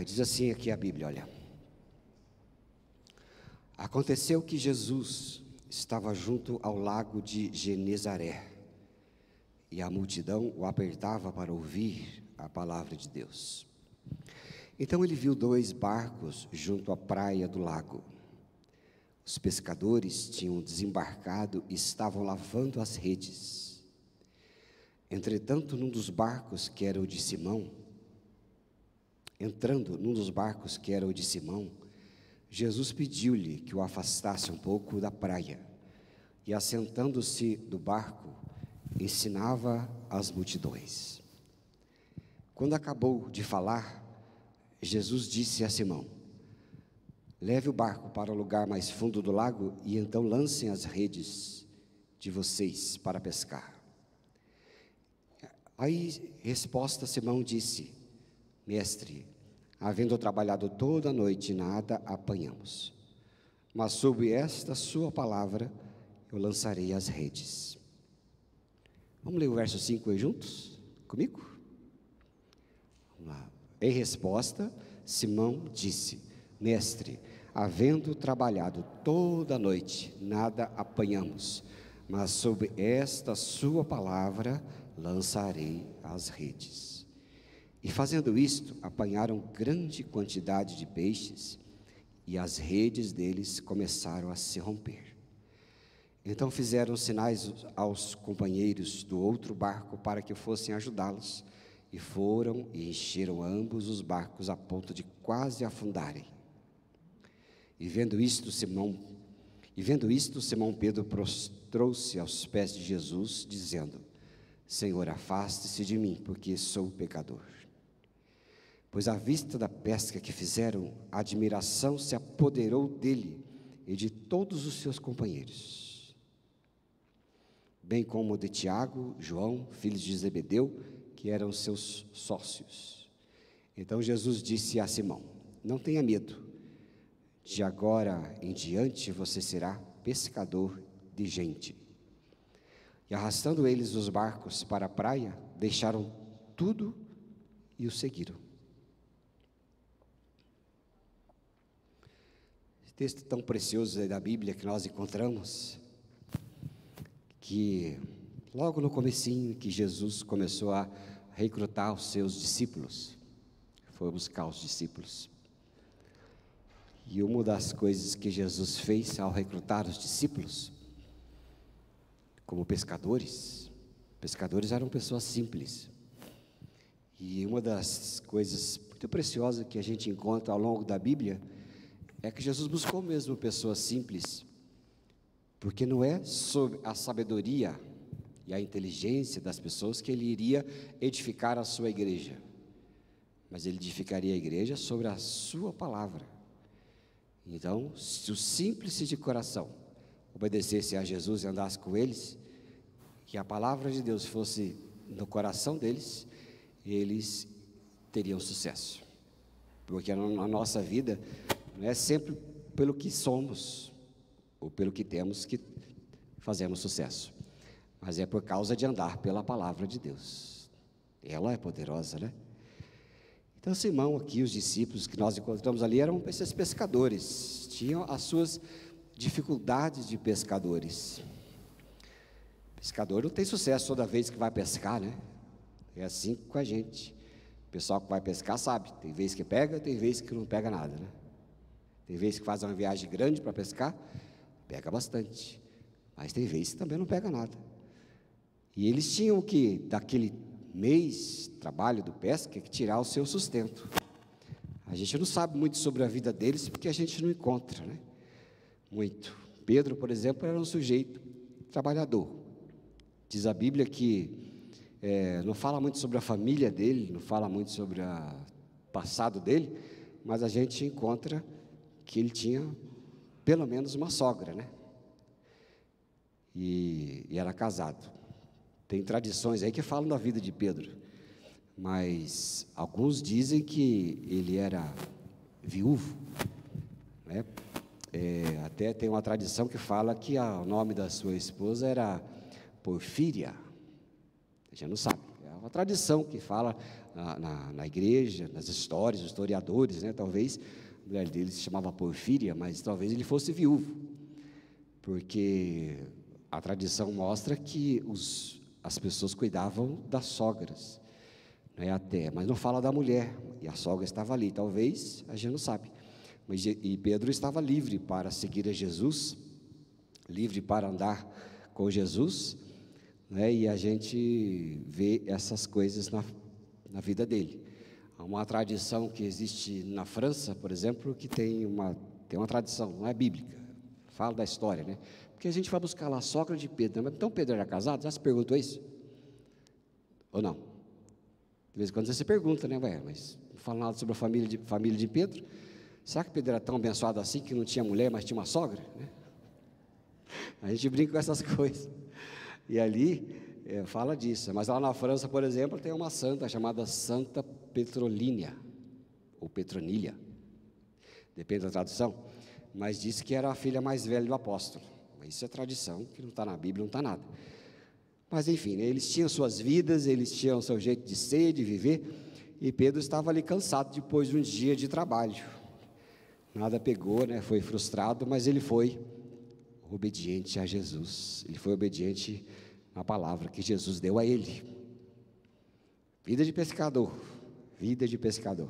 Diz assim aqui a Bíblia, olha. Aconteceu que Jesus estava junto ao lago de Genezaré, e a multidão o apertava para ouvir a palavra de Deus. Então ele viu 2 barcos junto à praia do lago. Os pescadores tinham desembarcado e estavam lavando as redes. Entretanto, num dos barcos que era o de Simão, Jesus pediu-lhe que o afastasse um pouco da praia, e assentando-se do barco, ensinava as multidões. Quando acabou de falar, Jesus disse a Simão: leve o barco para o lugar mais fundo do lago e então lancem as redes de vocês para pescar. Aí, resposta, Simão disse: mestre, havendo trabalhado toda a noite, nada apanhamos, mas sob esta sua palavra eu lançarei as redes. Vamos ler o verso 5 aí juntos, comigo? Vamos lá. Em resposta, Simão disse: mestre, havendo trabalhado toda a noite, nada apanhamos, mas sob esta sua palavra lançarei as redes. E fazendo isto, apanharam grande quantidade de peixes, e as redes deles começaram a se romper. Então fizeram sinais aos companheiros do outro barco para que fossem ajudá-los, e foram e encheram ambos os barcos a ponto de quase afundarem. E vendo isto, Simão Pedro prostrou-se aos pés de Jesus, dizendo: Senhor, afaste-se de mim, porque sou pecador. Pois à vista da pesca que fizeram, a admiração se apoderou dele e de todos os seus companheiros, bem como de Tiago, João, filhos de Zebedeu, que eram seus sócios. Então Jesus disse a Simão: não tenha medo, de agora em diante você será pescador de gente. E arrastando eles os barcos para a praia, deixaram tudo e o seguiram. Esse texto tão precioso da Bíblia que nós encontramos, que logo no comecinho que Jesus começou a recrutar os seus discípulos, foi buscar os discípulos. E uma das coisas que Jesus fez ao recrutar os discípulos, como pescadores eram pessoas simples. E uma das coisas muito preciosas que a gente encontra ao longo da Bíblia é que Jesus buscou mesmo pessoas simples, porque não é sobre a sabedoria e a inteligência das pessoas que ele iria edificar a sua igreja, mas ele edificaria a igreja sobre a sua palavra. Então, se os simples de coração obedecessem a Jesus e andassem com eles, que a palavra de Deus fosse no coração deles, eles teriam sucesso. Porque a nossa vida não é sempre pelo que somos ou pelo que temos que fazemos sucesso, mas é por causa de andar pela palavra de Deus. Ela é poderosa, né? Então Simão aqui, os discípulos que nós encontramos ali eram esses pescadores, tinham as suas dificuldades de pescadores. Pescador não tem sucesso toda vez que vai pescar, né? É assim com a gente. O pessoal que vai pescar sabe, tem vez que pega, tem vez que não pega nada, né? Tem vez que faz uma viagem grande para pescar, pega bastante, mas tem vez que também não pega nada. E eles tinham que, daquele mês, trabalho do pesca, que tirar o seu sustento. A gente não sabe muito sobre a vida deles, porque a gente não encontra, né? Muito. Pedro, por exemplo, era um sujeito trabalhador. Diz a Bíblia que não fala muito sobre a família dele, não fala muito sobre o passado dele, mas a gente encontra que ele tinha pelo menos uma sogra, né? E era casado. Tem tradições aí que falam da vida de Pedro, mas alguns dizem que ele era viúvo, né? Até tem uma tradição que fala que o nome da sua esposa era Porfíria. A gente não sabe, é uma tradição que fala na igreja, nas histórias, os historiadores, né? Talvez a mulher dele se chamava Porfíria, mas talvez ele fosse viúvo, porque a tradição mostra que as pessoas cuidavam das sogras, né? Até, mas não fala da mulher, e a sogra estava ali, talvez, a gente não sabe, e Pedro estava livre para seguir a Jesus, livre para andar com Jesus, né? E a gente vê essas coisas na vida dele. Há uma tradição que existe na França, por exemplo, que tem uma tradição, não é bíblica, fala da história, né? Porque a gente vai buscar lá a sogra de Pedro, né? Então Pedro era casado? Já se perguntou isso? Ou não? De vez em quando você se pergunta, né? Ué, mas não fala nada sobre a família de Pedro. Será que Pedro era tão abençoado assim que não tinha mulher, mas tinha uma sogra? Né? A gente brinca com essas coisas. E ali fala disso. Mas lá na França, por exemplo, tem uma santa chamada Santa Petrolínia, ou Petronília, depende da tradução, mas diz que era a filha mais velha do apóstolo. Isso é tradição, que não está na Bíblia, não está nada. Mas enfim, né, eles tinham suas vidas, eles tinham seu jeito de ser, de viver, e Pedro estava ali cansado depois de um dia de trabalho. Nada pegou, né, foi frustrado, mas ele foi obediente a Jesus, ele foi obediente à palavra que Jesus deu a ele. Vida de pescador, vida de pescador.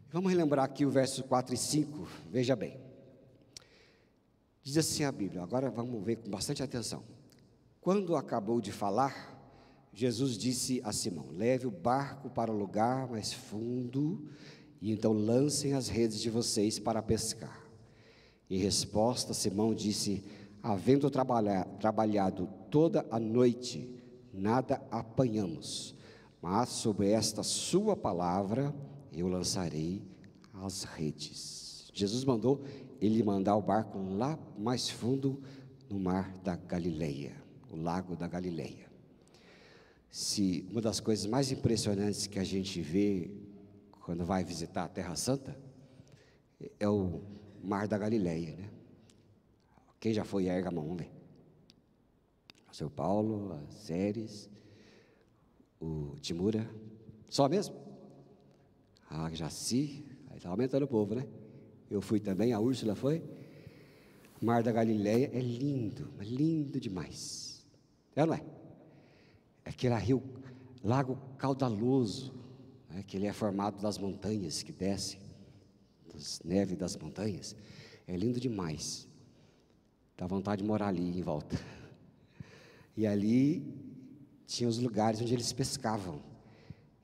Vamos relembrar aqui o verso 4 e 5, veja bem. Diz assim a Bíblia, agora vamos ver com bastante atenção. Quando acabou de falar, Jesus disse a Simão: leve o barco para o lugar mais fundo, e então lancem as redes de vocês para pescar. Em resposta, Simão disse: havendo trabalhado toda a noite, nada apanhamos, mas sobre esta sua palavra eu lançarei as redes. Jesus mandou ele mandar o barco lá mais fundo no mar da Galileia, o lago da Galileia. Se uma das coisas mais impressionantes que a gente vê quando vai visitar a Terra Santa é o mar da Galileia, né? Quem já foi a Érgamo, vamos ver. O seu Paulo, a Séries, o Timura, só mesmo? A Jaci, aí está aumentando o povo, né? Eu fui também, a Úrsula foi. O mar da Galileia é lindo demais. É ou não é? É aquele lago caudaloso, né, que ele é formado das montanhas que descem, das neves das montanhas. É lindo demais. Dá vontade de morar ali em volta. E ali tinha os lugares onde eles pescavam.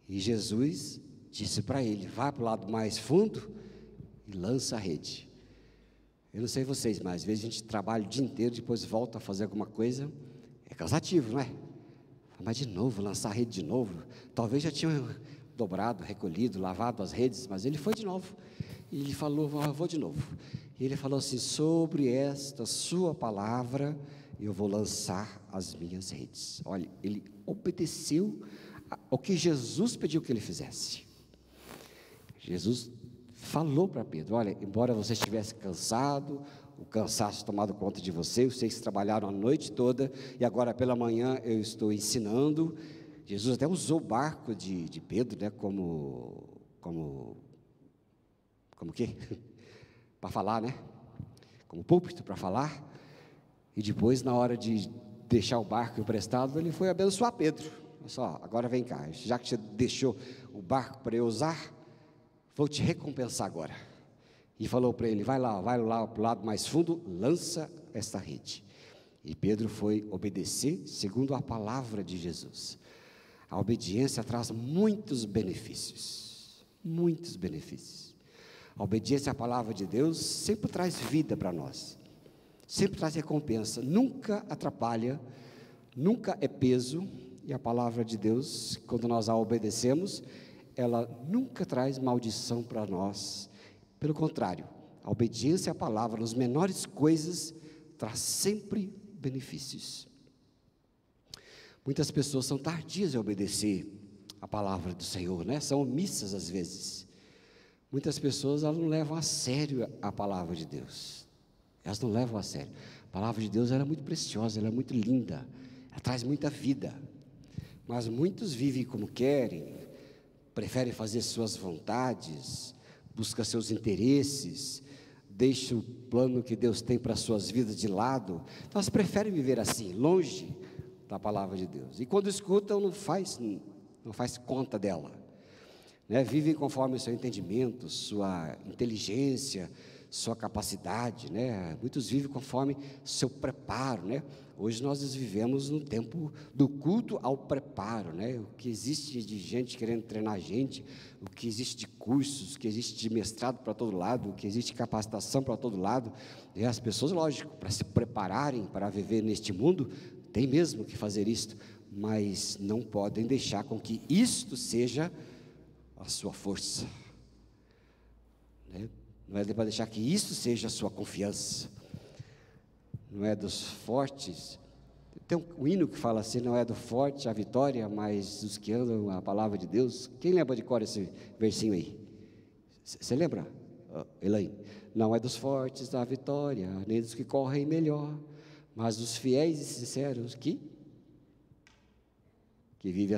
E Jesus disse para ele: vá para o lado mais fundo e lança a rede. Eu não sei vocês, mas às vezes a gente trabalha o dia inteiro, depois volta a fazer alguma coisa, é cansativo, não é? Mas de novo, lançar a rede de novo. Talvez já tinham dobrado, recolhido, lavado as redes, mas ele foi de novo. E ele falou: vou de novo. E ele falou assim: sobre esta sua palavra eu vou lançar as minhas redes. Olha, ele obedeceu ao que Jesus pediu que ele fizesse. Jesus falou para Pedro: olha, embora você estivesse cansado, o cansaço tomado conta de você, vocês trabalharam a noite toda, e agora pela manhã eu estou ensinando. Jesus até usou o barco de Pedro, né, como quê? Para falar, né? Como púlpito para falar. E depois, na hora de deixar o barco emprestado, ele foi abençoar Pedro. Olha só, agora vem cá, já que você deixou o barco para eu usar, vou te recompensar agora. E falou para ele: vai lá para o lado mais fundo, lança esta rede. E Pedro foi obedecer segundo a palavra de Jesus. A obediência traz muitos benefícios, muitos benefícios. A obediência à palavra de Deus sempre traz vida para nós, sempre traz recompensa, nunca atrapalha, nunca é peso. E a palavra de Deus, quando nós a obedecemos, ela nunca traz maldição para nós. Pelo contrário, a obediência à palavra nas menores coisas traz sempre benefícios. Muitas pessoas são tardias em obedecer a palavra do Senhor, né? São omissas às vezes. Muitas pessoas elas não levam a sério a palavra de Deus. Elas não levam a sério. A palavra de Deus ela é muito preciosa, ela é muito linda, ela traz muita vida. Mas muitos vivem como querem, preferem fazer suas vontades, buscam seus interesses, deixam o plano que Deus tem para as suas vidas de lado. Então, elas preferem viver assim, longe da palavra de Deus. E quando escutam, não faz conta dela, né? Vivem conforme o seu entendimento, sua inteligência, sua capacidade, né? Muitos vivem conforme seu preparo, né? Hoje nós vivemos no tempo do culto ao preparo, né? O que existe de gente querendo treinar a gente, o que existe de cursos, o que existe de mestrado para todo lado, o que existe de capacitação para todo lado, e as pessoas, lógico, para se prepararem para viver neste mundo, tem mesmo que fazer isto, mas não podem deixar com que isto seja a sua força, né? Não é para deixar que isso seja a sua confiança. Não é dos fortes. Tem um hino que fala assim: não é do forte a vitória, mas dos que andam a palavra de Deus. Quem lembra de cor esse versinho aí? Você lembra, Elaine? Não é dos fortes a vitória, nem dos que correm melhor, mas dos fiéis e sinceros que vive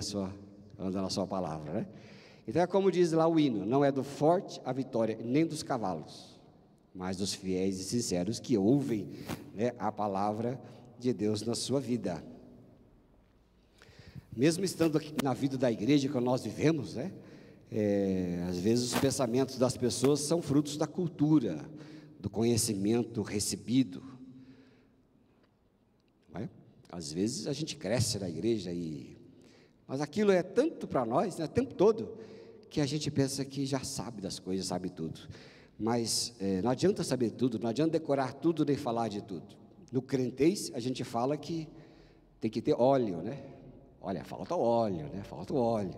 anda na sua palavra, né? Então é como diz lá o hino: não é do forte a vitória, nem dos cavalos, mas dos fiéis e sinceros que ouvem, né, a palavra de Deus na sua vida. Mesmo estando aqui na vida da igreja que nós vivemos, né, às vezes os pensamentos das pessoas são frutos da cultura, do conhecimento recebido, não é? Às vezes a gente cresce na igreja, mas aquilo é tanto para nós, né, o tempo todo, que a gente pensa que já sabe das coisas, sabe tudo. Mas não adianta saber tudo, não adianta decorar tudo nem falar de tudo. No crentez a gente fala que tem que ter óleo, né? Olha, falta óleo, né? Falta o óleo.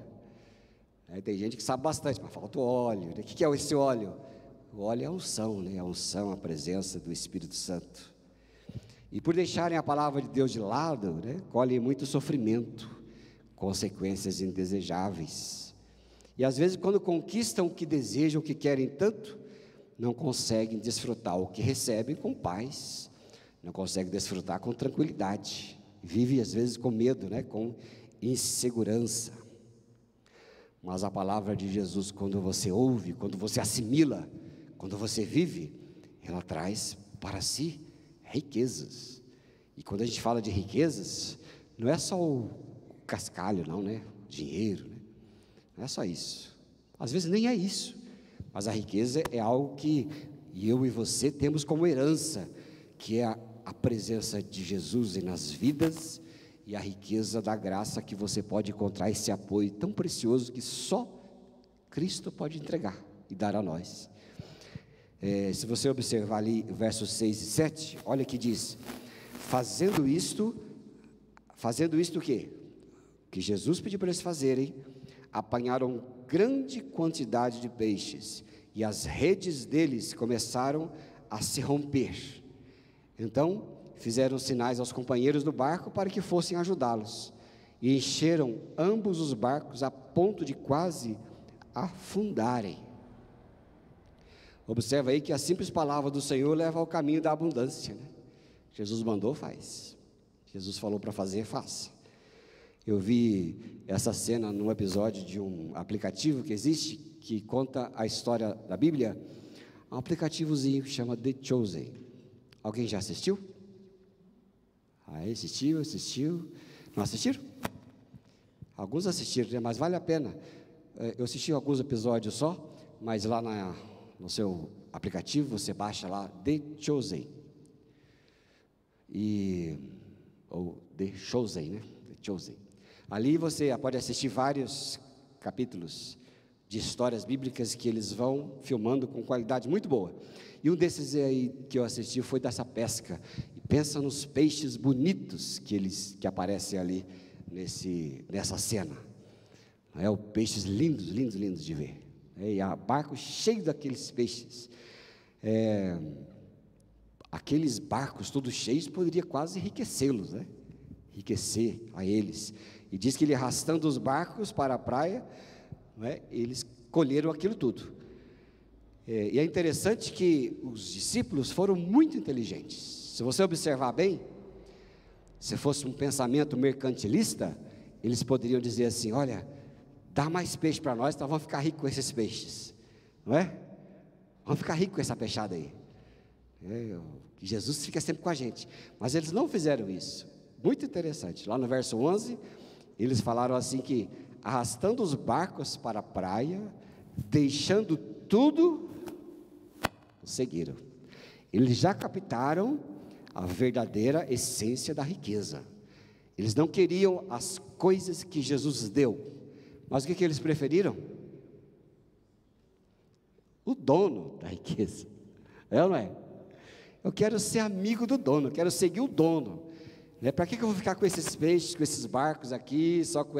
Tem gente que sabe bastante, mas falta o óleo, né? O que é esse óleo? O óleo é a unção, né? A unção, a presença do Espírito Santo. E por deixarem a palavra de Deus de lado, né, colhem muito sofrimento, consequências indesejáveis. E às vezes, quando conquistam o que desejam, o que querem tanto, não conseguem desfrutar o que recebem com paz, não conseguem desfrutar com tranquilidade, vivem às vezes com medo, né, com insegurança. Mas a palavra de Jesus, quando você ouve, quando você assimila, quando você vive, ela traz para si riquezas. E quando a gente fala de riquezas, não é só o cascalho, não, né, o dinheiro, né? Não é só isso, às vezes nem é isso, mas a riqueza é algo que eu e você temos como herança, que é a presença de Jesus nas vidas, e a riqueza da graça que você pode encontrar, esse apoio tão precioso que só Cristo pode entregar e dar a nós. Se você observar ali versos 6 e 7, olha que diz: fazendo isto o quê? Que Jesus pediu para eles fazerem, apanharam grande quantidade de peixes, e as redes deles começaram a se romper. Então fizeram sinais aos companheiros do barco para que fossem ajudá-los, e encheram ambos os barcos a ponto de quase afundarem. Observa aí que a simples palavra do Senhor leva ao caminho da abundância, né? Jesus mandou, faz. Jesus falou para fazer, faça. Eu vi essa cena num episódio de um aplicativo que existe, que conta a história da Bíblia, um aplicativozinho que chama The Chosen. Alguém já assistiu? Assistiu. Não assistiram? Alguns assistiram, né? Mas vale a pena. Eu assisti alguns episódios só, mas lá no seu aplicativo você baixa lá The Chosen. Ou The Chosen, né? The Chosen. Ali você pode assistir vários capítulos de histórias bíblicas que eles vão filmando com qualidade muito boa. E um desses aí que eu assisti foi dessa pesca. E pensa nos peixes bonitos que aparecem ali nessa cena. Peixes lindos, lindos, lindos de ver. E a barco cheio daqueles peixes. Aqueles barcos todos cheios poderia quase enriquecê-los, né? Enriquecer a eles. E diz que ele arrastando os barcos para a praia, eles colheram aquilo tudo. E é interessante que os discípulos foram muito inteligentes. Se você observar bem, se fosse um pensamento mercantilista, eles poderiam dizer assim: olha, dá mais peixe para nós, então vamos ficar ricos com esses peixes, não é? Vamos ficar ricos com essa peixada aí. Que Jesus fica sempre com a gente. Mas eles não fizeram isso. Muito interessante. Lá no verso 11, eles falaram assim que, arrastando os barcos para a praia, deixando tudo, o seguiram. Eles já captaram a verdadeira essência da riqueza. Eles não queriam as coisas que Jesus deu, mas o que eles preferiram? O dono da riqueza. É ou não é? Eu quero ser amigo do dono, quero seguir o dono. Para que eu vou ficar com esses peixes, com esses barcos aqui, só com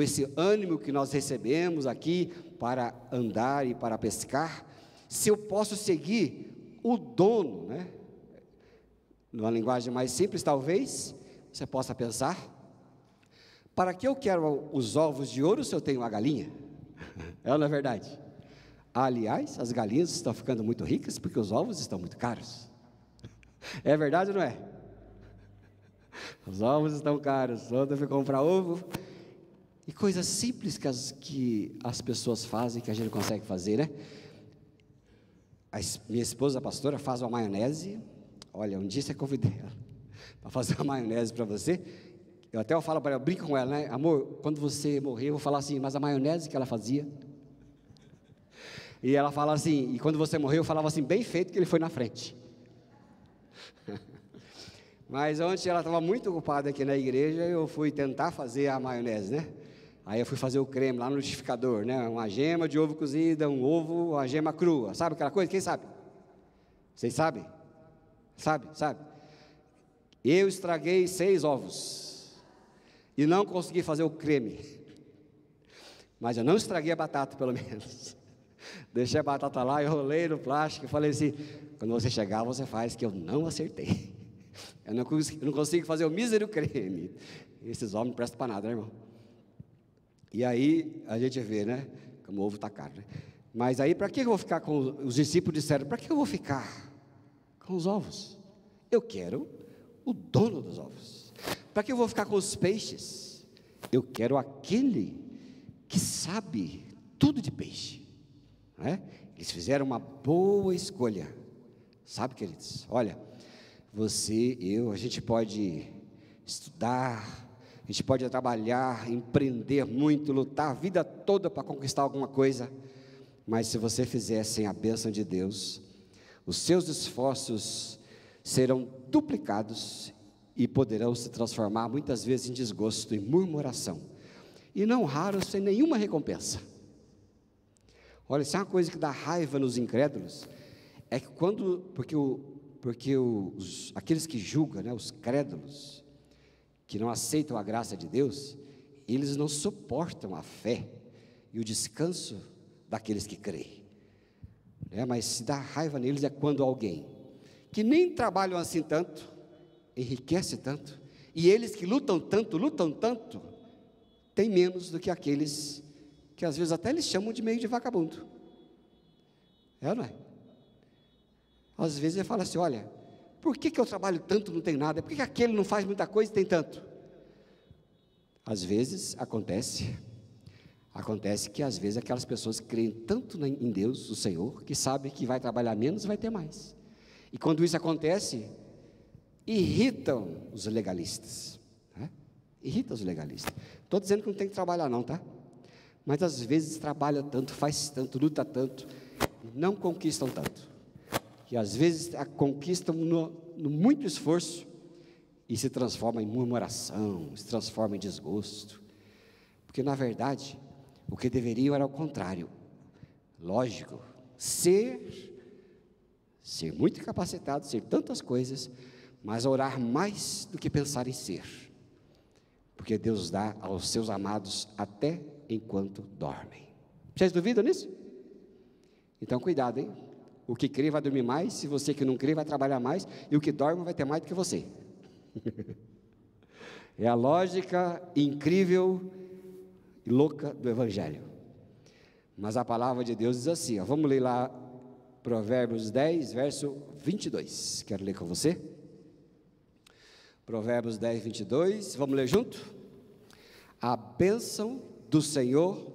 esse ânimo que nós recebemos aqui para andar e para pescar, se eu posso seguir o dono, né? Numa linguagem mais simples, talvez, você possa pensar: para que eu quero os ovos de ouro se eu tenho uma galinha? É ou não é verdade? Aliás, as galinhas estão ficando muito ricas porque os ovos estão muito caros. É verdade ou não é? Os ovos estão caros, ontem eu fui comprar ovo. E coisas simples que as pessoas fazem, que a gente não consegue fazer, né? Minha esposa, a pastora, faz uma maionese. Olha, um dia você convidei ela para fazer uma maionese para você. Eu falo para ela, eu brinco com ela, né? Amor, quando você morrer, eu vou falar assim, mas a maionese que ela fazia. E ela fala assim, e quando você morrer, eu falava assim, bem feito que ele foi na frente. Mas ontem ela estava muito ocupada aqui na igreja, eu fui tentar fazer a maionese, né? Aí eu fui fazer o creme lá no liquidificador, né? Uma gema de ovo cozida, um ovo, uma gema crua. Sabe aquela coisa? Quem sabe? Vocês sabem? Sabe? Eu estraguei 6 ovos e não consegui fazer o creme. Mas eu não estraguei a batata, pelo menos. Deixei a batata lá, enrolei no plástico e falei assim: quando você chegar, você faz, que eu não acertei. Eu não consigo fazer o mísero creme. Esses homens não prestam para nada, né, irmão? E aí a gente vê, né? Como o ovo está caro, né? Mas aí, para que eu vou ficar com os discípulos disseram? Para que eu vou ficar com os ovos? Eu quero o dono dos ovos. Para que eu vou ficar com os peixes? Eu quero aquele que sabe tudo de peixe, não é? Eles fizeram uma boa escolha. Sabe, queridos? Olha, você, a gente pode estudar, a gente pode trabalhar, empreender muito, lutar a vida toda para conquistar alguma coisa, mas se você fizer sem a bênção de Deus, os seus esforços serão duplicados e poderão se transformar muitas vezes em desgosto, em murmuração, e não raro sem nenhuma recompensa. Olha, isso é uma coisa que dá raiva nos incrédulos, é que porque aqueles que julgam, né, os crédulos, que não aceitam a graça de Deus, eles não suportam a fé e o descanso daqueles que creem. Mas se dá raiva neles é quando alguém que nem trabalham assim tanto, enriquece tanto, e eles que lutam tanto, tem menos do que aqueles que às vezes até eles chamam de meio de vagabundo. É ou não é? Às vezes ele fala assim: olha, por que eu trabalho tanto e não tenho nada? Por que aquele não faz muita coisa e tem tanto? Às vezes acontece que às vezes aquelas pessoas creem tanto em Deus, o Senhor, que sabem que vai trabalhar menos e vai ter mais. E quando isso acontece, irritam os legalistas, né? Irritam os legalistas. Estou dizendo que não tem que trabalhar não, tá? Mas às vezes trabalha tanto, faz tanto, luta tanto, não conquistam tanto. E às vezes conquistam no muito esforço e se transforma em murmuração, se transforma em desgosto. Porque na verdade, o que deveriam era o contrário. Lógico, ser muito capacitado, ser tantas coisas, mas orar mais do que pensar em ser. Porque Deus dá aos seus amados até enquanto dormem. Vocês duvidam nisso? Então cuidado, hein? O que crê vai dormir mais, se você que não crê vai trabalhar mais, e o que dorme vai ter mais do que você. É a lógica incrível e louca do Evangelho. Mas a palavra de Deus diz assim, vamos ler lá Provérbios 10, verso 22. Quero ler com você. Provérbios 10, 22, vamos ler junto? A bênção do Senhor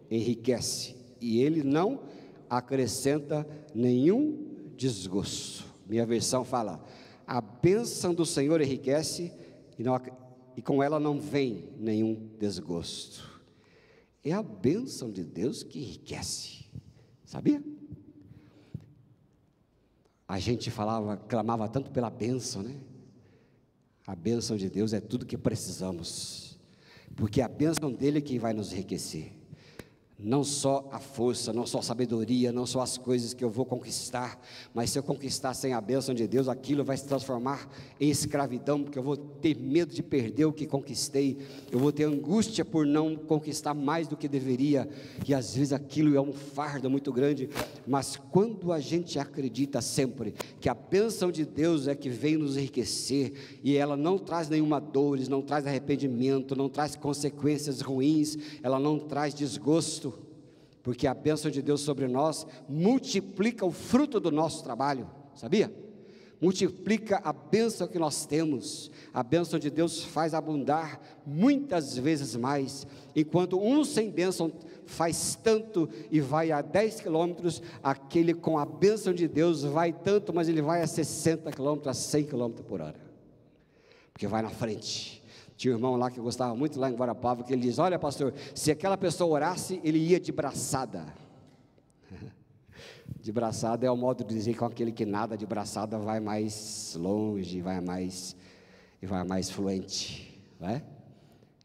enriquece, e Ele não acrescenta nenhum desgosto. Minha versão fala: a bênção do Senhor enriquece, e com ela não vem nenhum desgosto. É a bênção de Deus que enriquece, sabia? A gente clamava tanto pela bênção, né? A bênção de Deus é tudo que precisamos, porque a bênção dele é que vai nos enriquecer. Não só a força, não só a sabedoria, não só as coisas que eu vou conquistar, mas se eu conquistar sem a bênção de Deus, aquilo vai se transformar em escravidão, porque eu vou ter medo de perder o que conquistei, eu vou ter angústia por não conquistar mais do que deveria, e às vezes aquilo é um fardo muito grande. Mas quando a gente acredita sempre que a bênção de Deus é que vem nos enriquecer, e ela não traz nenhuma dor, não traz arrependimento, não traz consequências ruins, ela não traz desgosto, porque a bênção de Deus sobre nós multiplica o fruto do nosso trabalho, sabia? Multiplica a bênção que nós temos. A bênção de Deus faz abundar muitas vezes mais. Enquanto um sem bênção faz tanto e vai a 10 quilômetros, aquele com a bênção de Deus vai tanto, mas ele vai a 60 quilômetros, a 100 quilômetros por hora, porque vai na frente. Tinha um irmão lá que eu gostava muito, lá em Guarapava, que ele diz: olha, pastor, se aquela pessoa orasse, ele ia de braçada. De braçada é o modo de dizer que com aquele que nada de braçada vai mais longe, vai mais fluente, não é?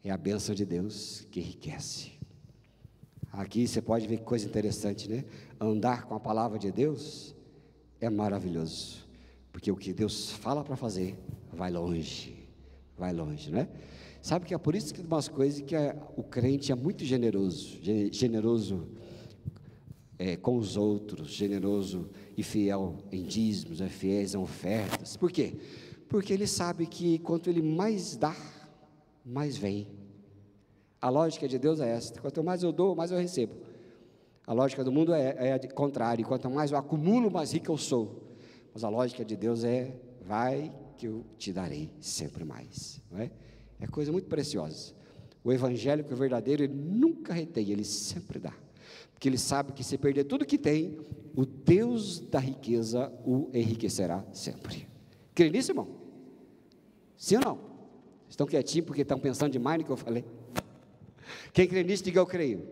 É a bênção de Deus que enriquece. Aqui você pode ver que coisa interessante, né? Andar com a palavra de Deus é maravilhoso, porque o que Deus fala para fazer vai longe, né? Sabe que é por isso que umas coisas que o crente é muito generoso com os outros, generoso e fiel em dízimos, fiéis em ofertas. Por quê? Porque ele sabe que quanto ele mais dá, mais vem. A lógica de Deus é esta: quanto mais eu dou, mais eu recebo. A lógica do mundo é contrária: quanto mais eu acumulo, mais rico eu sou. Mas a lógica de Deus é: vai que eu te darei sempre mais, não é? É coisa muito preciosa. O evangélico verdadeiro, ele nunca retém, ele sempre dá, porque ele sabe que se perder tudo que tem, o Deus da riqueza o enriquecerá sempre. Crê nisso, irmão? Sim ou não? Estão quietinhos porque estão pensando demais no que eu falei? Quem crê nisso, diga: eu creio.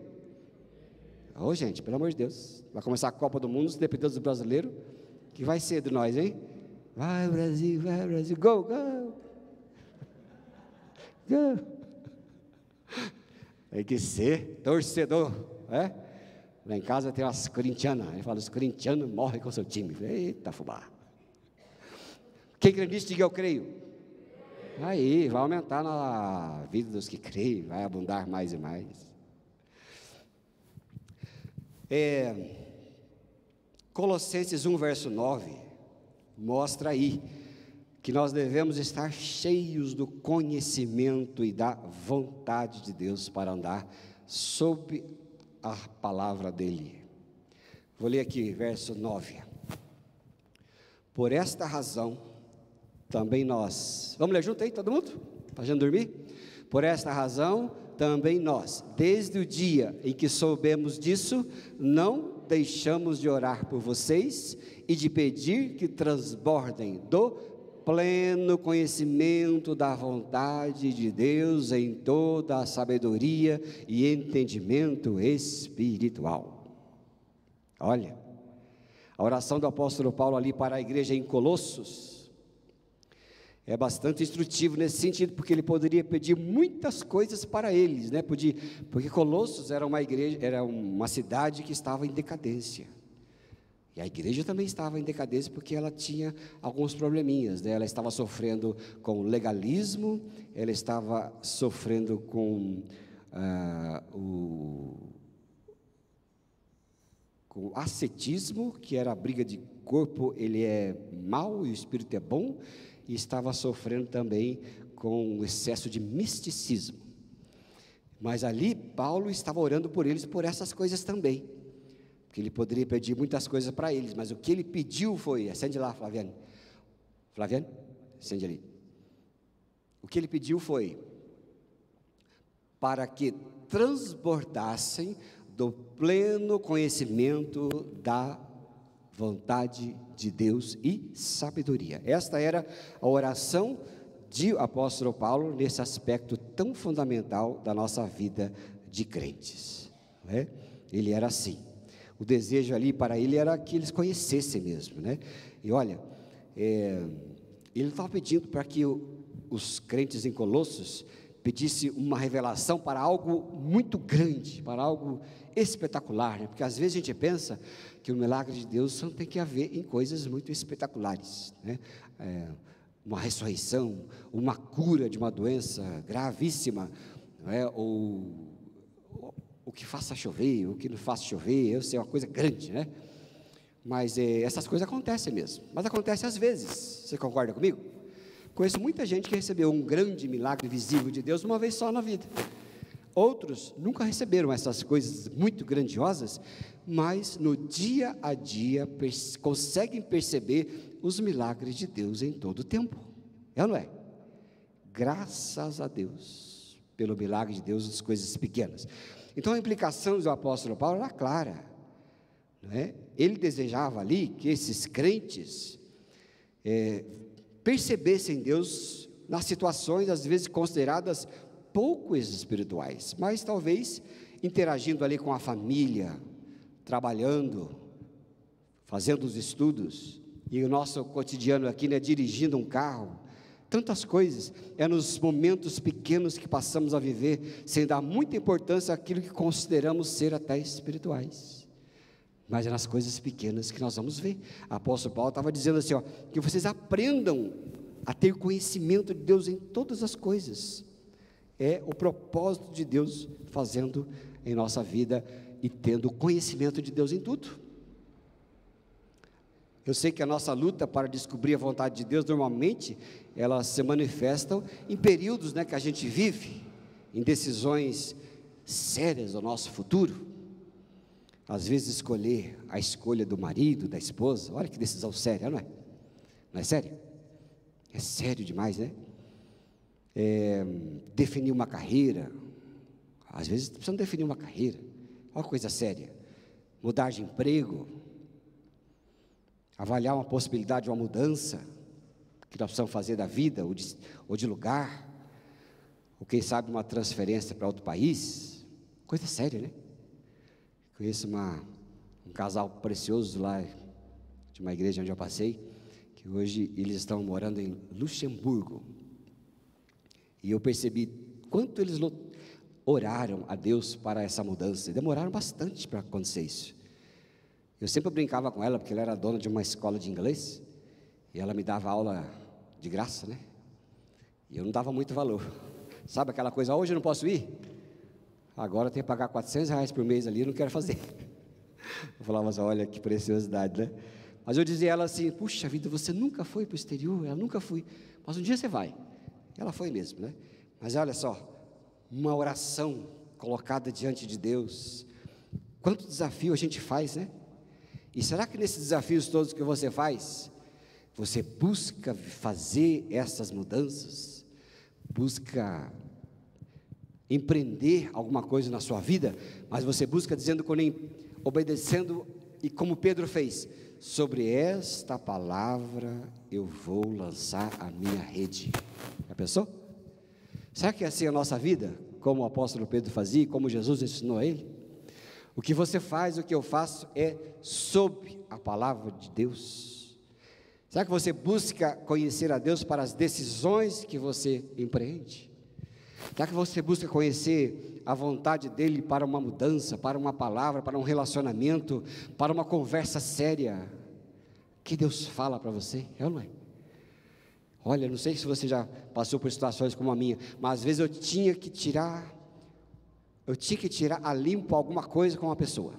Ô, gente, pelo amor de Deus, vai começar a Copa do Mundo, se depender dos brasileiros, que vai ser de nós, hein? Vai Brasil, go, go, go. Tem que ser torcedor, é? Lá em casa tem umas corintianas, ele fala: os corintianos morrem com o seu time. Eita fubá. Quem crê nisso, diga: eu creio. Aí, vai aumentar na vida dos que creem, vai abundar mais e mais. Colossenses 1, verso 9, mostra aí que nós devemos estar cheios do conhecimento e da vontade de Deus para andar sob a palavra dele. Vou ler aqui, verso 9. Por esta razão, também nós, vamos ler junto aí, todo mundo? Para a gente dormir? Por esta razão, também nós, desde o dia em que soubemos disso, não deixamos de orar por vocês e de pedir que transbordem do pleno conhecimento da vontade de Deus em toda a sabedoria e entendimento espiritual. Olha, a oração do apóstolo Paulo ali para a igreja em Colossos é bastante instrutivo nesse sentido, porque ele poderia pedir muitas coisas para eles, né? Porque Colossos era uma igreja, era uma cidade que estava em decadência. E a igreja também estava em decadência porque ela tinha alguns probleminhas, né? Ela estava sofrendo com legalismo, ela estava sofrendo com o ascetismo, que era a briga de corpo, ele é mau e o espírito é bom, e estava sofrendo também com o excesso de misticismo. Mas ali Paulo estava orando por eles por essas coisas também, porque ele poderia pedir muitas coisas para eles, mas o que ele pediu foi, acende lá, Flaviane, acende ali. O que ele pediu foi: para que transbordassem do pleno conhecimento da vontade de Deus e sabedoria. Esta era a oração de apóstolo Paulo nesse aspecto tão fundamental da nossa vida de crentes, né? Ele era assim, o desejo ali para ele era que eles conhecessem mesmo, né? E olha, ele estava pedindo para que os crentes em Colossos pedisse uma revelação para algo muito grande, para algo espetacular, né? Porque às vezes a gente pensa que o milagre de Deus só tem que haver em coisas muito espetaculares, né? Uma ressurreição, uma cura de uma doença gravíssima, não é? Ou o que faça chover, o que não faça chover, eu sei, é uma coisa grande, né? Mas essas coisas acontecem mesmo, mas acontecem às vezes, você concorda comigo? Conheço muita gente que recebeu um grande milagre visível de Deus uma vez só na vida. Outros nunca receberam essas coisas muito grandiosas, mas no dia a dia conseguem perceber os milagres de Deus em todo o tempo. É ou não é? Graças a Deus pelo milagre de Deus nas coisas pequenas. Então a implicação do apóstolo Paulo era clara, não é? Ele desejava ali que esses crentes percebessem Deus nas situações às vezes consideradas pouco espirituais, mas talvez interagindo ali com a família, trabalhando, fazendo os estudos, e o nosso cotidiano aqui, né, dirigindo um carro, tantas coisas, é nos momentos pequenos que passamos a viver, sem dar muita importância àquilo que consideramos ser até espirituais, mas é nas coisas pequenas que nós vamos ver. O apóstolo Paulo estava dizendo assim, ó, que vocês aprendam a ter conhecimento de Deus em todas as coisas, é o propósito de Deus fazendo em nossa vida, e tendo conhecimento de Deus em tudo. Eu sei que a nossa luta para descobrir a vontade de Deus, normalmente, elas se manifestam em períodos, né, que a gente vive, em decisões sérias do nosso futuro. Às vezes escolher a escolha do marido, da esposa, olha que decisão séria, não é? Não é sério? É sério demais, né? Definir uma carreira, às vezes precisamos definir uma carreira, uma coisa séria. Mudar de emprego, avaliar uma possibilidade de uma mudança que nós precisamos fazer da vida, ou de lugar, ou quem sabe uma transferência para outro país, coisa séria, né? Conheço um casal precioso lá, de uma igreja onde eu passei, que hoje eles estão morando em Luxemburgo, e eu percebi quanto eles oraram a Deus para essa mudança, e demoraram bastante para acontecer isso. Eu sempre brincava com ela, porque ela era dona de uma escola de inglês, e ela me dava aula de graça, né? E eu não dava muito valor. Sabe aquela coisa, hoje eu não posso ir? Agora eu tenho que pagar R$400 por mês ali, eu não quero fazer. Eu falava assim, olha que preciosidade, né? Mas eu dizia a ela assim, puxa vida, você nunca foi para o exterior? Ela nunca foi, mas um dia você vai. Ela foi mesmo, né? Mas olha só, uma oração colocada diante de Deus, quanto desafio a gente faz, né? E será que nesses desafios todos que você faz, você busca fazer essas mudanças, busca empreender alguma coisa na sua vida, mas você busca dizendo, obedecendo, e como Pedro fez, sobre esta palavra eu vou lançar a minha rede. Já pensou? Será que é assim a nossa vida, como o apóstolo Pedro fazia, como Jesus ensinou a ele? O que você faz, o que eu faço é sob a palavra de Deus. Será que você busca conhecer a Deus para as decisões que você empreende? Será que você busca conhecer a vontade dEle para uma mudança, para uma palavra, para um relacionamento, para uma conversa séria, que Deus fala para você, é ou não é? Olha, não sei se você já passou por situações como a minha, mas às vezes eu tinha que tirar a limpo alguma coisa com uma pessoa,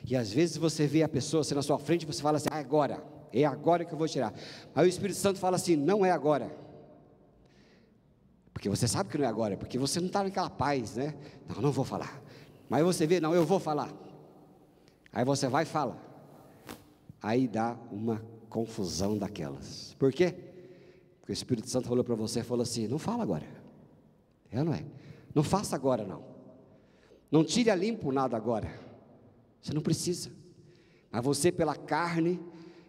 e às vezes você vê a pessoa assim na sua frente, você fala assim, é agora que eu vou tirar, aí o Espírito Santo fala assim, não é agora, porque você sabe que não é agora, porque você não está naquela paz, né? Não vou falar, mas você vê, não, eu vou falar, aí você vai e fala, aí dá uma confusão daquelas. Por quê? Porque o Espírito Santo falou para você, falou assim, não fala agora, é ou não é? Não faça agora, não. Não tire a limpo nada agora. Você não precisa. Mas você, pela carne,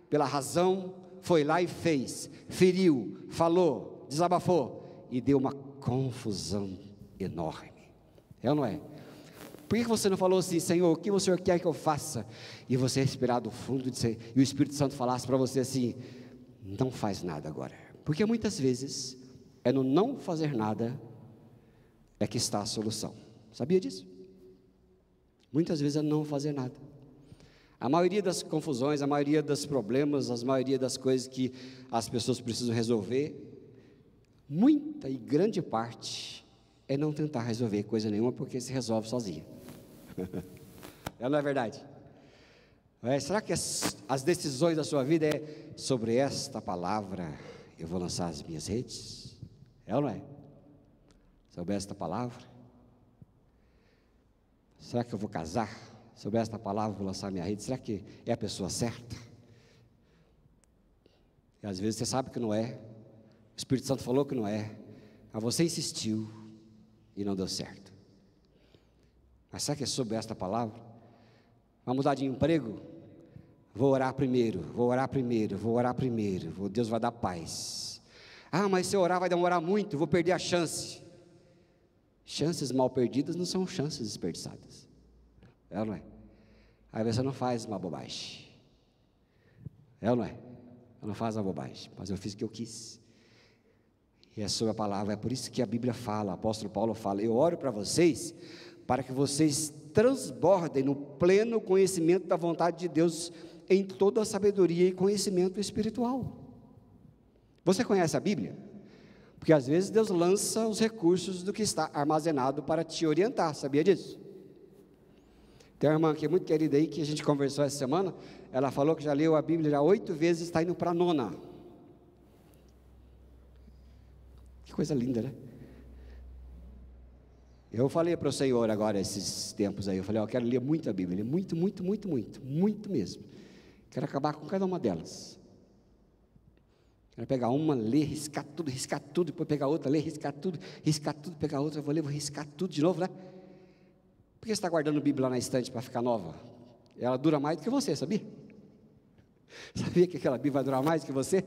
pela razão, foi lá e fez, feriu, falou, desabafou e deu uma confusão enorme. É ou não é? Por que você não falou assim: Senhor, o que o Senhor quer que eu faça? E você respirar do fundo e o Espírito Santo falasse para você assim: não faz nada agora. Porque muitas vezes é no não fazer nada é que está a solução. Sabia disso? Muitas vezes é não fazer nada. A maioria das confusões, a maioria dos problemas, a maioria das coisas que as pessoas precisam resolver, muita e grande parte é não tentar resolver coisa nenhuma, porque se resolve sozinha. Não é verdade? Será que as decisões da sua vida é sobre esta palavra eu vou lançar as minhas redes? É ou não é? Sobre esta palavra? Será que eu vou casar? Sobre esta palavra vou lançar minha rede? Será que é a pessoa certa? E às vezes você sabe que não é, o Espírito Santo falou que não é, mas você insistiu e não deu certo. Mas será que é sobre esta palavra? Vai mudar de emprego? Vou orar primeiro, vou orar primeiro, vou orar primeiro, Deus vai dar paz. Ah, mas se eu orar vai demorar muito, vou perder a chance. Chances mal perdidas não são chances desperdiçadas. É ou não é? Aí você não faz uma bobagem. É ou não é? Eu não faço uma bobagem, mas eu fiz o que eu quis. E é sobre a palavra, é por isso que a Bíblia fala, o apóstolo Paulo fala: eu oro para vocês, para que vocês transbordem no pleno conhecimento da vontade de Deus, em toda a sabedoria e conhecimento espiritual. Você conhece a Bíblia? Porque às vezes Deus lança os recursos do que está armazenado para te orientar, sabia disso? Tem uma irmã aqui muito querida aí, que a gente conversou essa semana, ela falou que já leu a Bíblia já 8 vezes, está indo para a 9ª. Que coisa linda, né? Eu falei para o Senhor agora, esses tempos aí, eu falei: eu quero ler muito a Bíblia, muito, muito, muito, muito, muito mesmo. Quero acabar com cada uma delas. Quero pegar uma, ler, riscar tudo, depois pegar outra, ler, riscar tudo, pegar outra, eu vou ler, vou riscar tudo de novo, né? Por que você está guardando a Bíblia lá na estante para ficar nova? Ela dura mais do que você, sabia? Sabia que aquela Bíblia vai durar mais do que você?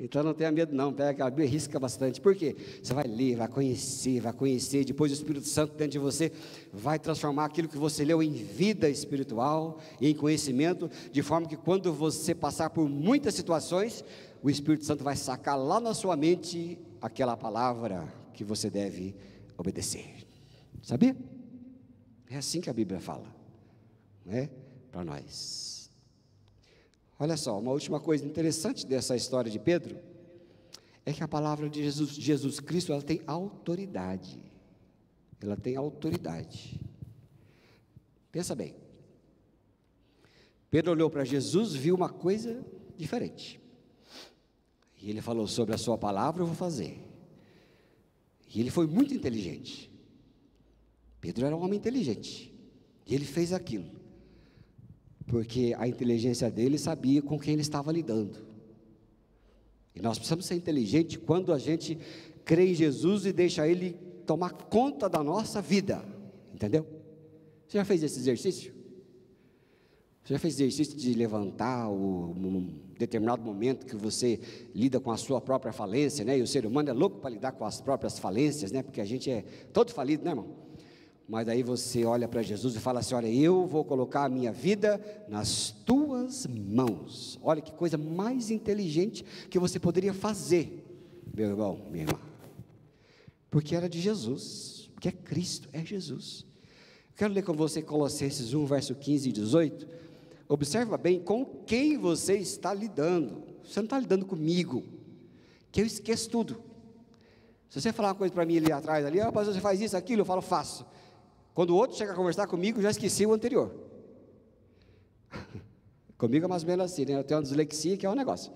Então não tenha medo não, pega aquela Bíblia e risca bastante. Por quê? Você vai ler, vai conhecer, depois o Espírito Santo dentro de você vai transformar aquilo que você leu em vida espiritual e em conhecimento, de forma que quando você passar por muitas situações, o Espírito Santo vai sacar lá na sua mente aquela palavra que você deve obedecer. Sabia? É assim que a Bíblia fala, não é? Para nós. Olha só, uma última coisa interessante dessa história de Pedro, é que a palavra de Jesus Cristo, ela tem autoridade. Ela tem autoridade. Pensa bem. Pedro olhou para Jesus, viu uma coisa diferente. E ele falou: sobre a sua palavra eu vou fazer. E ele foi muito inteligente. Pedro era um homem inteligente. E ele fez aquilo. Porque a inteligência dele sabia com quem ele estava lidando. E nós precisamos ser inteligentes quando a gente crê em Jesus e deixa Ele tomar conta da nossa vida. Entendeu? Você já fez esse exercício? Você já fez exercício de levantar um determinado momento que você lida com a sua própria falência, né? E o ser humano é louco para lidar com as próprias falências, né? Porque a gente é todo falido, né, irmão? Mas aí você olha para Jesus e fala assim: olha, eu vou colocar a minha vida nas tuas mãos. Olha que coisa mais inteligente que você poderia fazer, meu irmão, minha irmã. Porque era de Jesus, porque é Cristo, é Jesus. Quero ler com você Colossenses 1, verso 15 e 18. Observa bem com quem você está lidando. Você não está lidando comigo, que eu esqueço tudo. Se você falar uma coisa para mim ali atrás, ali, mas você faz isso, aquilo, eu falo: faço. Quando o outro chega a conversar comigo, já esqueci o anterior. Comigo é mais ou menos assim, né? Eu tenho uma dislexia, que é um negócio.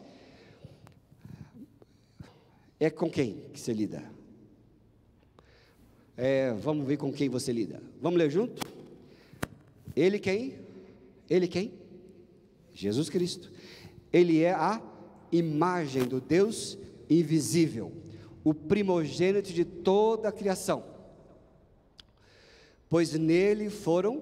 É com quem que você lida? Vamos ver com quem você lida. Vamos ler junto? Ele quem? Ele quem? Jesus Cristo. Ele é a imagem do Deus invisível, o primogênito de toda a criação. pois nele foram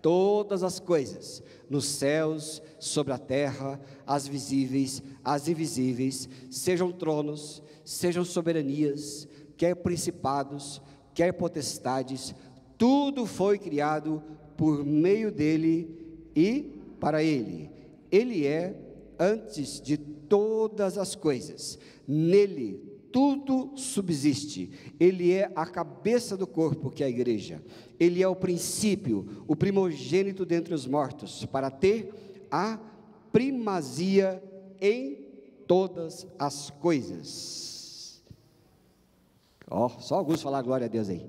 todas as coisas, nos céus, sobre a terra, as visíveis, as invisíveis, sejam tronos, sejam soberanias, quer principados, quer potestades, tudo foi criado por meio dele e para ele. Ele é antes de todas as coisas, nele tudo subsiste. Ele é a cabeça do corpo, que é a igreja. Ele é o princípio, o primogênito dentre os mortos, para ter a primazia em todas as coisas. Só alguns falaram glória a Deus aí.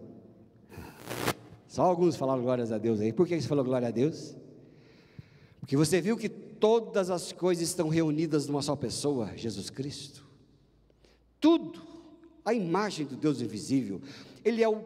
Só alguns falaram glórias a Deus aí. Por que você falou glória a Deus? Porque você viu que todas as coisas estão reunidas numa só pessoa, Jesus Cristo. Tudo, a imagem do Deus invisível. Ele é o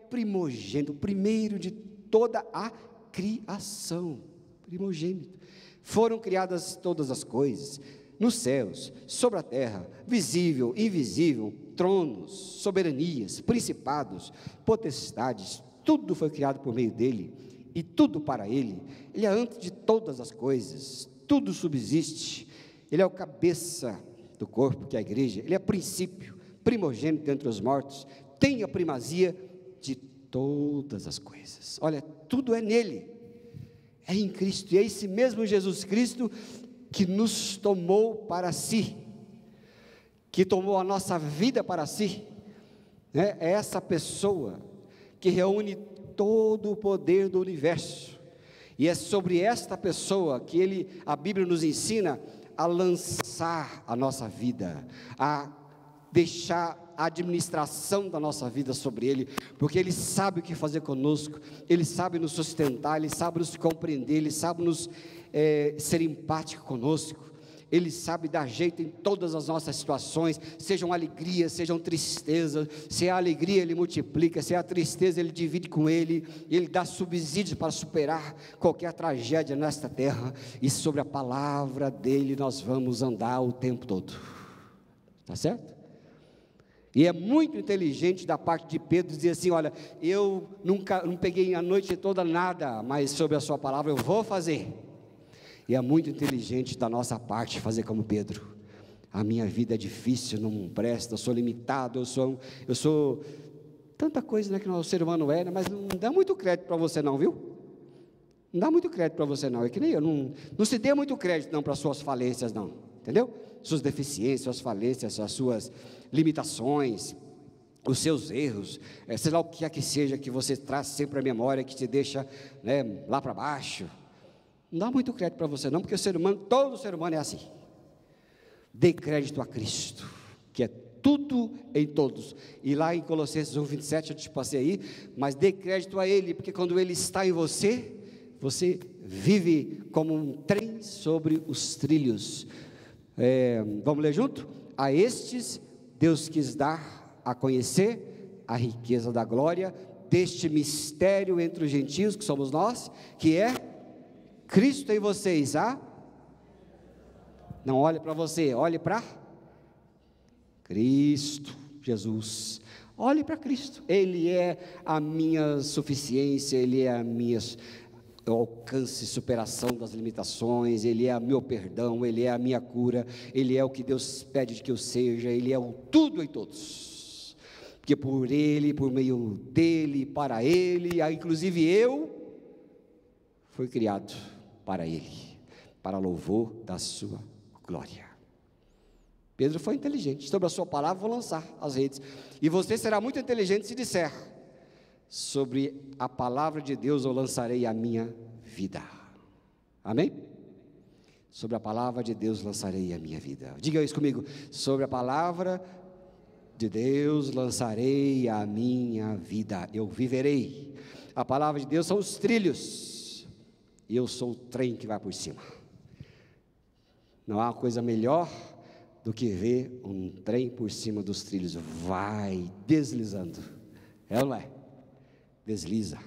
primogênito, o primeiro de toda a criação. Primogênito. Foram criadas todas as coisas, nos céus, sobre a terra, visível, invisível, tronos, soberanias, principados, potestades, tudo foi criado por meio dele, e tudo para ele. Ele é antes de todas as coisas, tudo subsiste. Ele é o cabeça do corpo, que é a igreja. Ele é princípio, primogênito entre os mortos, tem a primazia de todas as coisas. Olha, tudo é nele, é em Cristo, e é esse mesmo Jesus Cristo que nos tomou para si, que tomou a nossa vida para si, né? É essa pessoa que reúne todo o poder do universo, e é sobre esta pessoa que a Bíblia nos ensina a lançar a nossa vida, a deixar a administração da nossa vida sobre Ele, porque Ele sabe o que fazer conosco, Ele sabe nos sustentar, Ele sabe nos compreender, Ele sabe ser empático conosco, Ele sabe dar jeito em todas as nossas situações, sejam alegrias, sejam tristezas. Se é a alegria Ele multiplica, se é a tristeza Ele divide com Ele dá subsídios para superar qualquer tragédia nesta terra, e sobre a palavra dEle nós vamos andar o tempo todo, está certo? E é muito inteligente da parte de Pedro dizer assim: olha, eu não peguei a noite toda nada, mas sobre a sua palavra eu vou fazer. E é muito inteligente da nossa parte fazer como Pedro. A minha vida é difícil, não presta, eu sou limitado, eu sou tanta coisa, né, que o ser humano é, né, mas não dá muito crédito para você não, viu? Não dá muito crédito para você não, é que nem eu, não se dê muito crédito não para as suas falências não, entendeu? Suas deficiências, suas falências, as suas limitações, os seus erros, sei lá o que é que seja, que você traz sempre à memória, que te deixa, né, lá para baixo. Não dá muito crédito para você não, porque todo ser humano é assim. Dê crédito a Cristo, que é tudo em todos. E lá em Colossenses 1:27 eu te passei aí, mas dê crédito a Ele, porque quando Ele está em você, você vive como um trem sobre os trilhos. Vamos ler junto? A estes Deus quis dar a conhecer a riqueza da glória deste mistério entre os gentios, que somos nós, que é Cristo em vocês. Não olhe para você, olhe para Cristo, Jesus. Olhe para Cristo, Ele é a minha suficiência, Ele é a minha alcance e superação das limitações, Ele é o meu perdão, Ele é a minha cura, Ele é o que Deus pede que eu seja, Ele é o tudo em todos, porque por Ele, por meio dEle, para Ele, inclusive eu, fui criado para Ele, para louvor da sua glória. Pedro foi inteligente, sobre a sua palavra vou lançar as redes, e você será muito inteligente se disser: sobre a palavra de Deus eu lançarei a minha vida. Amém? Sobre a palavra de Deus lançarei a minha vida. Diga isso comigo: sobre a palavra de Deus lançarei a minha vida, eu viverei. A palavra de Deus são os trilhos, e eu sou o trem que vai por cima. Não há uma coisa melhor do que ver um trem por cima dos trilhos, vai deslizando, é ou não é? Desliza.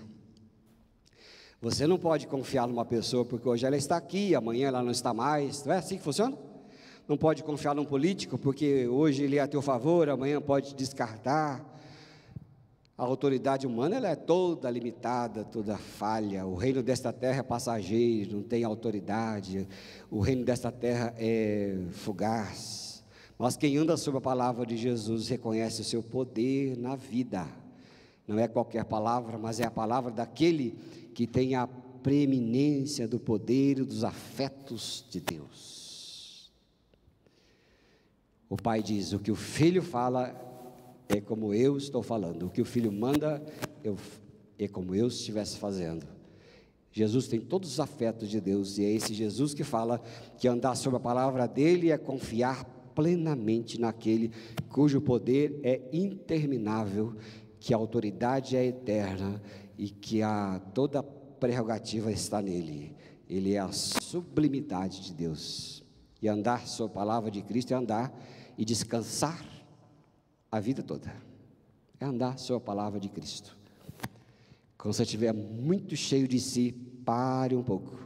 Você não pode confiar numa pessoa porque hoje ela está aqui, amanhã ela não está mais. Não é assim que funciona? Não pode confiar num político porque hoje ele é a teu favor, amanhã pode te descartar. A autoridade humana ela é toda limitada, toda falha. O reino desta terra é passageiro, não tem autoridade. O reino desta terra é fugaz. Mas quem anda sob a palavra de Jesus reconhece o seu poder na vida. Não é qualquer palavra, mas é a palavra daquele que tem a preeminência do poder e dos afetos de Deus. O Pai diz: o que o Filho fala é como eu estou falando, o que o Filho manda é como eu estivesse fazendo. Jesus tem todos os afetos de Deus, e é esse Jesus que fala que andar sob a palavra dele é confiar plenamente naquele cujo poder é interminável, que a autoridade é eterna e que toda prerrogativa está nele. Ele é a sublimidade de Deus. E andar sob a palavra de Cristo é andar e descansar a vida toda. É andar sob a palavra de Cristo. Quando você estiver muito cheio de si, pare um pouco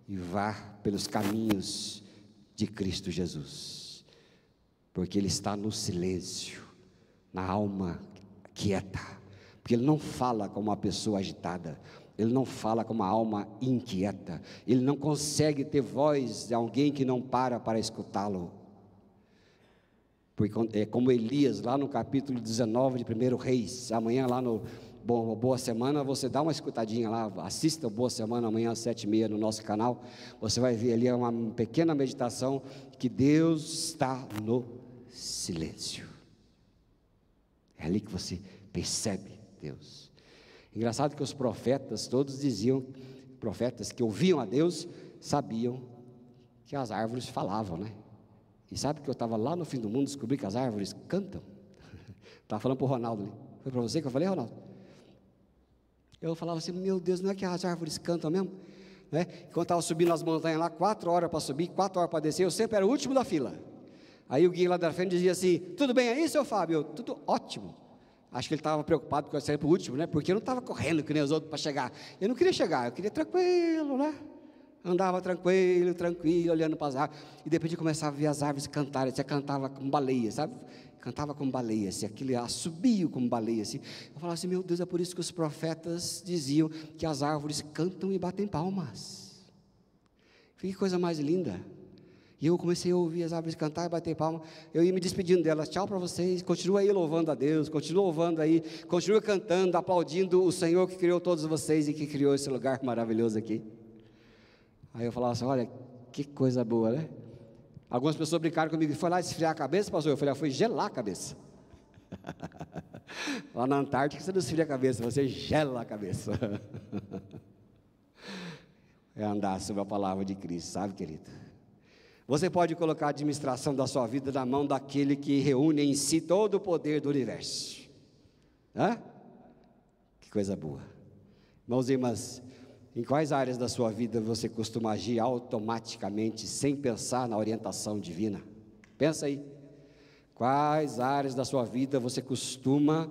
e vá pelos caminhos de Cristo Jesus, porque Ele está no silêncio, na alma quieta, porque Ele não fala como uma pessoa agitada, Ele não fala como uma alma inquieta, Ele não consegue ter voz de alguém que não para escutá-lo. Porque é como Elias, lá no capítulo 19 de 1 Reis, amanhã lá no Boa Semana, você dá uma escutadinha lá, assista o Boa Semana amanhã às 7h30 no nosso canal, você vai ver ali uma pequena meditação, que Deus está no silêncio, é ali que você percebe Deus. Engraçado que os profetas todos diziam, profetas que ouviam a Deus, sabiam que as árvores falavam, né? E sabe que eu estava lá no fim do mundo, descobri que as árvores cantam. Estava falando para o Ronaldo ali. Foi para você que eu falei, Ronaldo? Eu falava assim, meu Deus, não é que as árvores cantam mesmo? Né? Quando eu estava subindo as montanhas lá, 4 horas para subir, 4 horas para descer, eu sempre era o último da fila. Aí o guia lá da frente dizia assim, tudo bem aí, seu Fábio? Tudo ótimo. Acho que ele estava preocupado com eu sair para o último, né? Porque eu não estava correndo que nem os outros para chegar. Eu não queria chegar, eu queria tranquilo, né? Andava tranquilo, olhando para as árvores, e de repente eu começava a ver as árvores cantarem, você cantava como baleia, sabe? Cantava como baleia, assim, aquilo assobio como baleia, assim. Eu falava assim, meu Deus, é por isso que os profetas diziam que as árvores cantam e batem palmas. Que coisa mais linda. E eu comecei a ouvir as árvores cantar e bater palmas, eu ia me despedindo delas, tchau para vocês, continua aí louvando a Deus, continua louvando aí, continua cantando, aplaudindo o Senhor que criou todos vocês e que criou esse lugar maravilhoso aqui. Aí eu falava assim, olha, que coisa boa, né? Algumas pessoas brincaram comigo, foi lá esfriar a cabeça, pastor? Eu falei, foi gelar a cabeça. Lá na Antártica você não esfria a cabeça, você gela a cabeça. É andar sobre a palavra de Cristo, sabe, querido? Você pode colocar a administração da sua vida na mão daquele que reúne em si todo o poder do universo. Hã? Que coisa boa. Irmãos e irmãs, em quais áreas da sua vida você costuma agir automaticamente, sem pensar na orientação divina? Pensa aí. Quais áreas da sua vida você costuma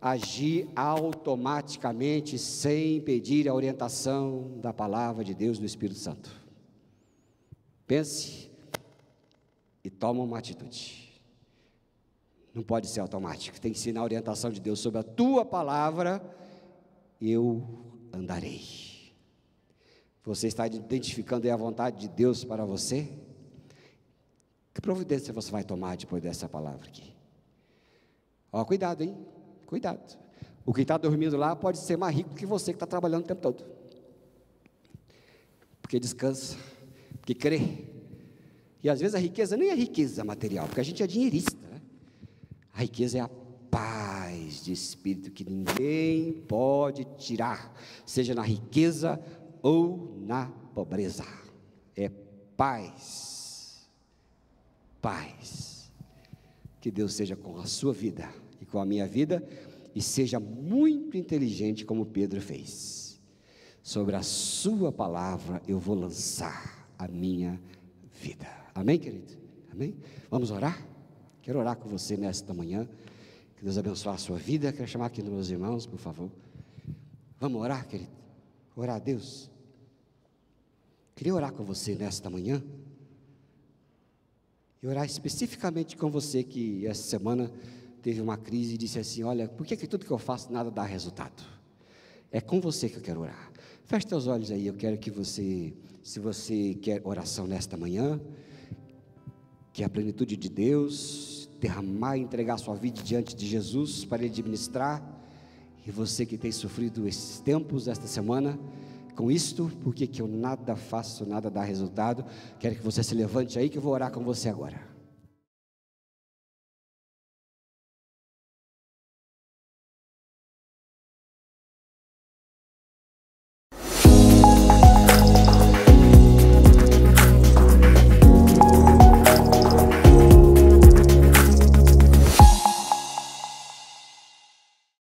agir automaticamente, sem pedir a orientação da palavra de Deus, do Espírito Santo? Pense e toma uma atitude. Não pode ser automático, tem que ser na orientação de Deus. Sobre a tua palavra, eu andarei. Você está identificando aí a vontade de Deus para você? Que providência você vai tomar depois dessa palavra aqui? Ó, cuidado, hein? Cuidado. O que está dormindo lá pode ser mais rico que você que está trabalhando o tempo todo. Porque descansa, porque crê. E às vezes a riqueza nem é riqueza material, porque a gente é dinheirista, né? A riqueza é a paz de espírito que ninguém pode tirar, seja na riqueza ou na pobreza. É paz. Paz. Que Deus seja com a sua vida e com a minha vida, e seja muito inteligente como Pedro fez. Sobre a sua palavra eu vou lançar a minha vida. Amém, querido? Amém? Vamos orar? Quero orar com você nesta manhã. Que Deus abençoe a sua vida. Quero chamar aqui os meus irmãos, por favor. Vamos orar, querido? Orar a Deus. Queria orar com você nesta manhã. E orar especificamente com você que essa semana teve uma crise e disse assim: olha, por que tudo que eu faço nada dá resultado? É com você que eu quero orar. Feche teus olhos aí, eu quero que você, se você quer oração nesta manhã, que a plenitude de Deus, derramar e entregar sua vida diante de Jesus para Ele administrar, e você que tem sofrido esses tempos, esta semana, com isto, porque que eu nada faço, nada dá resultado, quero que você se levante aí que eu vou orar com você agora.